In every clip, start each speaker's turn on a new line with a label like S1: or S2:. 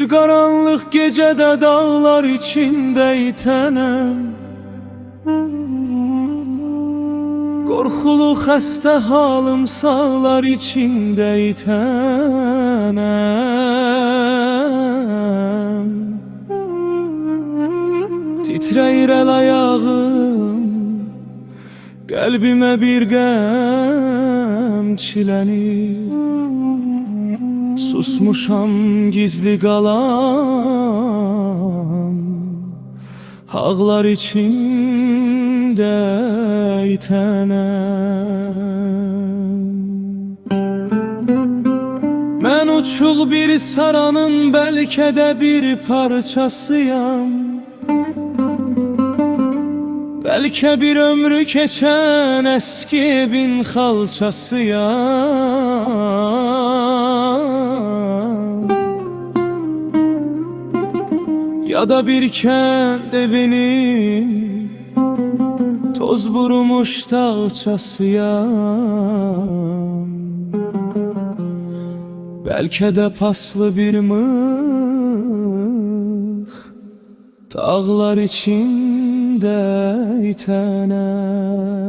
S1: Bir karanlık gecede dağlar içinde itenem, korkulu xəstə halım sağlar içinde itenem. Titrəyir el ayağım, qəlbimə bir qəm çilənir. Susmuşam gizli qalan, ağlar içinde itenəm. Mən uçuq bir saranın bəlkə də bir parçasıyam, bəlkə bir ömrü keçən eski evin xalçasıyam. Ya da bir kənd evinin toz vurmuş dağçasıyam. Bəlkə də paslı bir mıx, dağlar içində itənəm.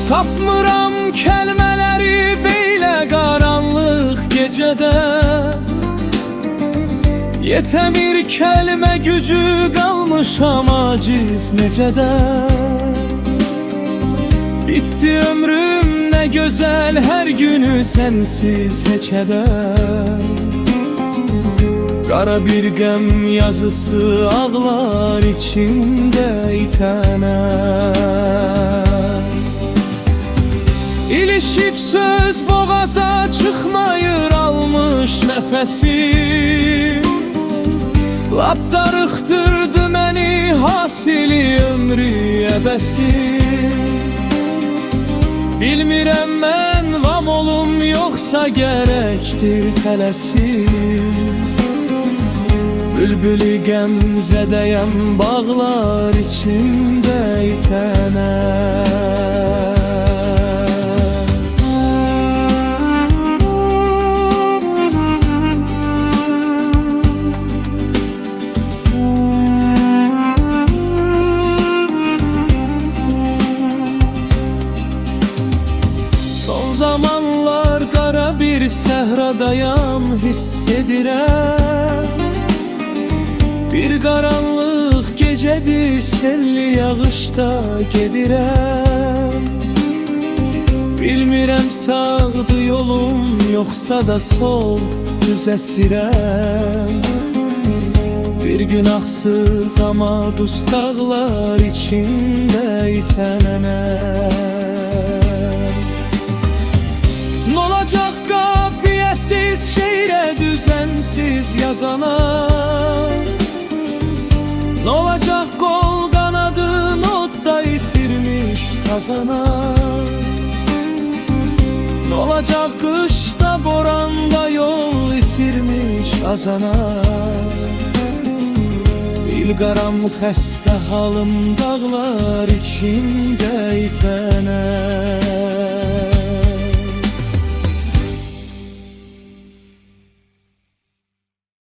S1: Tapmıram kəlmələri beylə qaranlıq gecədə, yetəmir kəlmə gücü qalmışam aciz necədə. Bitti ömrüm nə gözəl hər günü sənsiz heçədə. Qara bir qəm yazısı ağlar içində itənəm. İlişib söz boğaza çıxmayır almış nəfəsim. Lap darıxdırdı məni hasili ömrü əbəsim. Bilmirəm mən vam olum yoxsa gərəkdir tələsim. Bülbülü qəmzədəyəm bağlar içində itənəm. Son zamanlar qara bir səhradayam hiss edirəm. Bir qaranlıq gecədir selli yağışda gedirəm. Bilmirəm sağdı yolum yoxsa da sol düz əsirəm. Bir günahsız ama dustaqlar içində itənəm. N'olacaq qafiyəsiz şeirə düzənsiz yazana? N'olacaq qol qanadı notda itirmiş sazana? N'olacaq qışda boranda yol itirmiş azana? Bil qaram xəstə halım dağlar içində itənəm.